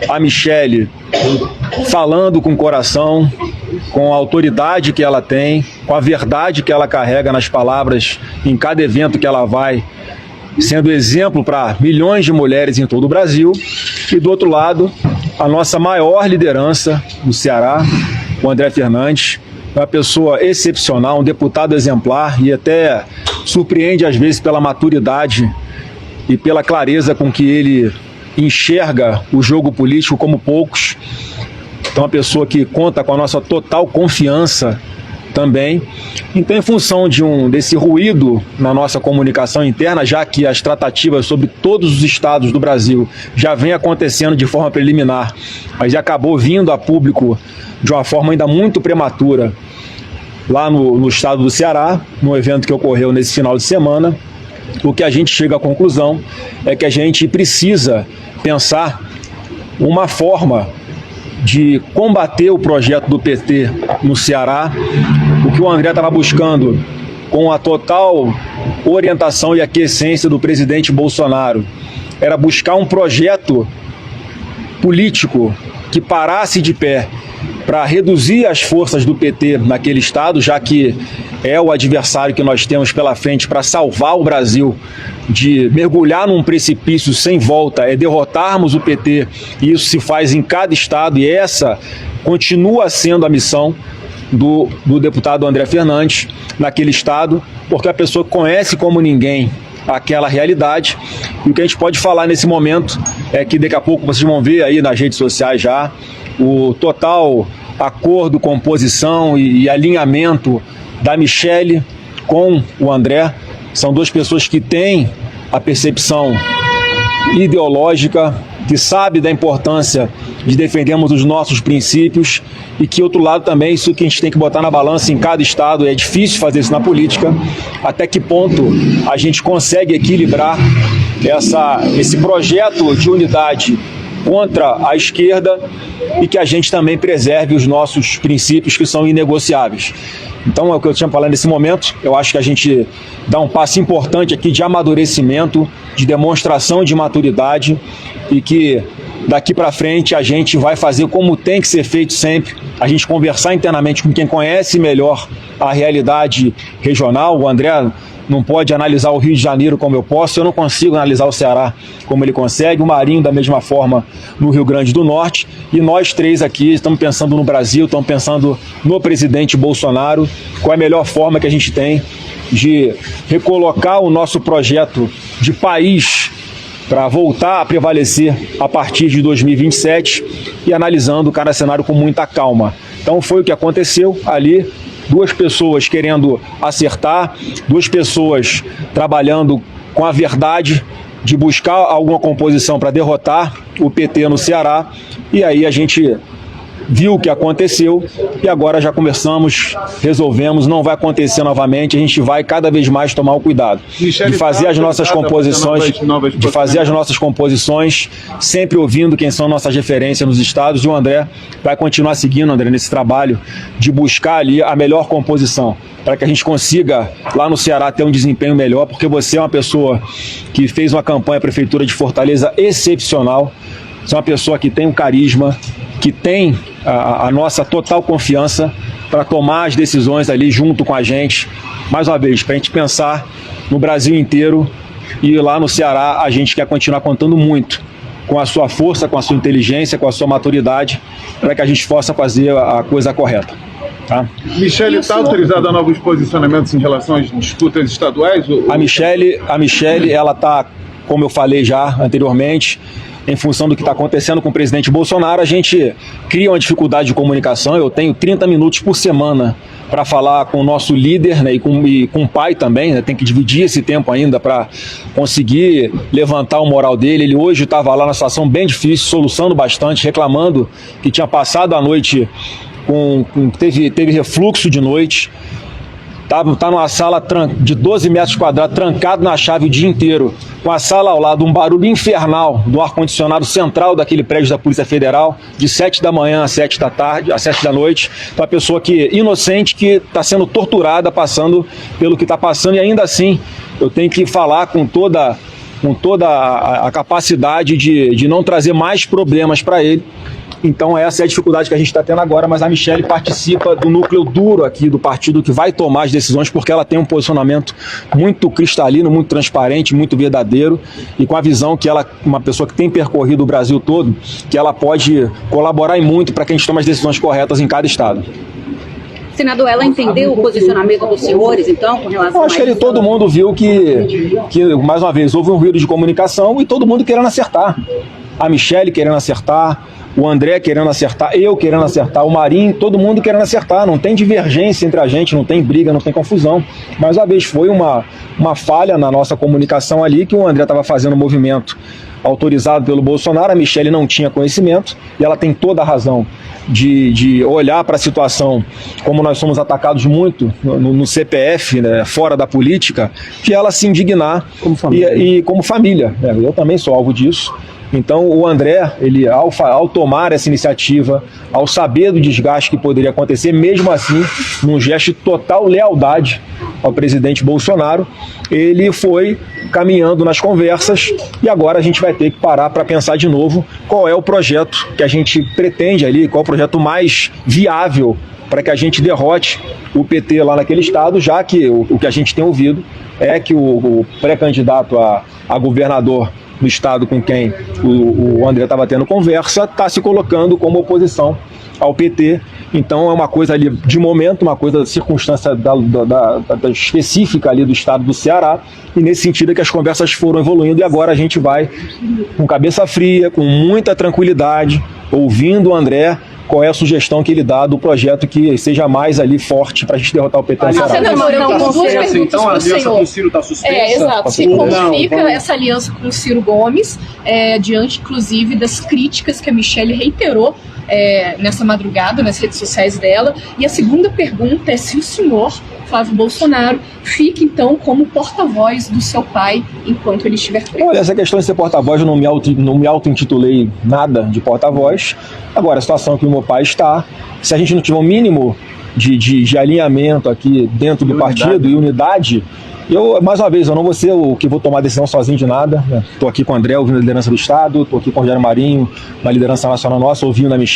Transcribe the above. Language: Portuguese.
a Michele falando com o coração, com a autoridade que ela tem, com a verdade que ela carrega nas palavras em cada evento que ela vai, sendo exemplo para milhões de mulheres em todo o Brasil. E do outro lado, a nossa maior liderança do Ceará, o André Fernandes, é uma pessoa excepcional, um deputado exemplar e até surpreende às vezes pela maturidade e pela clareza com que ele enxerga o jogo político como poucos. Então, uma pessoa que conta com a nossa total confiança também. Então, em função desse ruído na nossa comunicação interna, já que as tratativas sobre todos os estados do Brasil já vem acontecendo de forma preliminar, mas acabou vindo a público de uma forma ainda muito prematura lá no estado do Ceará, no evento que ocorreu nesse final de semana, o que a gente chega à conclusão é que a gente precisa pensar uma forma de combater o projeto do PT no Ceará. O que o André estava buscando, com a total orientação e aquiescência do presidente Bolsonaro, era buscar um projeto político que parasse de pé para reduzir as forças do PT naquele estado, já que é o adversário que nós temos pela frente para salvar o Brasil de mergulhar num precipício sem volta, é derrotarmos o PT, e isso se faz em cada estado, e essa continua sendo a missão do deputado André Fernandes naquele estado, porque a pessoa conhece como ninguém aquela realidade. E o que a gente pode falar nesse momento é que daqui a pouco vocês vão ver aí nas redes sociais já o total acordo, composição e alinhamento da Michele com o André. São duas pessoas que têm a percepção ideológica, que sabe da importância de defendermos os nossos princípios, e que, outro lado também, isso que a gente tem que botar na balança em cada estado, é difícil fazer isso na política, até que ponto a gente consegue equilibrar esse projeto de unidade contra a esquerda e que a gente também preserve os nossos princípios, que são inegociáveis. Então, é o que eu tinha falado nesse momento. Eu acho que a gente dá um passo importante aqui de amadurecimento, de demonstração de maturidade, e que daqui para frente a gente vai fazer como tem que ser feito sempre, a gente conversar internamente com quem conhece melhor a realidade regional. O André não pode analisar o Rio de Janeiro como eu posso, eu não consigo analisar o Ceará como ele consegue, o Marinho da mesma forma no Rio Grande do Norte, e nós três aqui estamos pensando no Brasil, estamos pensando no presidente Bolsonaro, qual é a melhor forma que a gente tem de recolocar o nosso projeto de país para voltar a prevalecer a partir de 2027, e analisando cada cenário com muita calma. Então foi o que aconteceu ali. Duas pessoas querendo acertar, duas pessoas trabalhando com a verdade de buscar alguma composição para derrotar o PT no Ceará, e aí a gente viu o que aconteceu e agora já conversamos, resolvemos, não vai acontecer novamente, a gente vai cada vez mais tomar o cuidado de fazer as nossas composições, sempre ouvindo quem são nossas referências nos estados, e o André vai continuar seguindo, André, nesse trabalho de buscar ali a melhor composição, para que a gente consiga lá no Ceará ter um desempenho melhor, porque você é uma pessoa que fez uma campanha à Prefeitura de Fortaleza excepcional, você é uma pessoa que tem um carisma, que tem a nossa total confiança para tomar as decisões ali junto com a gente, mais uma vez, para a gente pensar no Brasil inteiro, e lá no Ceará a gente quer continuar contando muito com a sua força, com a sua inteligência, com a sua maturidade, para que a gente possa fazer a coisa correta. Tá? Michele está autorizada a novos posicionamentos em relação às disputas estaduais? A Michele, ela está, como eu falei já anteriormente, em função do que está acontecendo com o presidente Bolsonaro, a gente cria uma dificuldade de comunicação. Eu tenho 30 minutos por semana para falar com o nosso líder, né, e com o pai também, né, tem que dividir esse tempo ainda para conseguir levantar o moral dele. Ele hoje estava lá numa situação bem difícil, soluçando bastante, reclamando que tinha passado a noite teve refluxo de noite. Tá numa sala de 12 metros quadrados, trancado na chave o dia inteiro, com a sala ao lado, um barulho infernal do ar-condicionado central daquele prédio da Polícia Federal, de 7 da manhã às 7 da tarde, às 7 da noite. Então, uma pessoa inocente que está sendo torturada, passando pelo que está passando, e ainda assim eu tenho que falar com toda com toda a capacidade de não trazer mais problemas para ele. Então essa é a dificuldade que a gente está tendo agora, mas a Michelle participa do núcleo duro aqui do partido que vai tomar as decisões, porque ela tem um posicionamento muito cristalino, muito transparente, muito verdadeiro, e com a visão que ela, uma pessoa que tem percorrido o Brasil todo, que ela pode colaborar e muito para que a gente tome as decisões corretas em cada estado. Senador, ela entendeu o posicionamento dos senhores, então, com relação Eu acho que todo mundo viu que, mais uma vez, houve um ruído de comunicação e todo mundo querendo acertar. A Michelle querendo acertar, o André querendo acertar, eu querendo acertar, o Marinho, todo mundo querendo acertar. Não tem divergência entre a gente, não tem briga, não tem confusão. Mais uma vez, foi uma falha na nossa comunicação ali, que o André estava fazendo um movimento autorizado pelo Bolsonaro, a Michelle não tinha conhecimento, e ela tem toda a razão de olhar para a situação, como nós somos atacados muito no CPF, né, fora da política, de ela se indignar como família. E como família. Eu também sou alvo disso. Então o André, ele, ao tomar essa iniciativa, ao saber do desgaste que poderia acontecer, mesmo assim, num gesto de total lealdade ao presidente Bolsonaro, ele foi caminhando nas conversas e agora a gente vai ter que parar para pensar de novo qual é o projeto que a gente pretende ali, qual é o projeto mais viável para que a gente derrote o PT lá naquele estado, já que o que a gente tem ouvido é que o pré-candidato a governador no estado com quem o André estava tendo conversa, está se colocando como oposição ao PT. Então é uma coisa ali de momento, uma coisa da circunstância da específica ali do estado do Ceará, e nesse sentido é que as conversas foram evoluindo e agora a gente vai com cabeça fria, com muita tranquilidade, ouvindo o André, qual é a sugestão que ele dá do projeto que seja mais ali forte para a gente derrotar o PT no Ceará. Senador, eu tenho duas perguntas então a para o aliança senhor. com o Ciro está suspensa? Exato. Como fica essa aliança com o Ciro Gomes, diante, inclusive, das críticas que a Michelle reiterou nessa madrugada nas redes sociais dela? E a segunda pergunta é se o senhor, Flávio Bolsonaro, fica, então, como porta-voz do seu pai enquanto ele estiver preso. Olha, essa questão de ser porta-voz, eu não me auto-intitulei nada de porta-voz. Agora, a situação que o meu pai está, se a gente não tiver um mínimo de alinhamento aqui dentro do partido e unidade, mais uma vez, eu não vou ser o que vou tomar decisão sozinho de nada. Estou aqui com o André, ouvindo a liderança do Estado, estou aqui com o Rogério Marinho, na liderança nacional nossa, ouvindo a Michelle.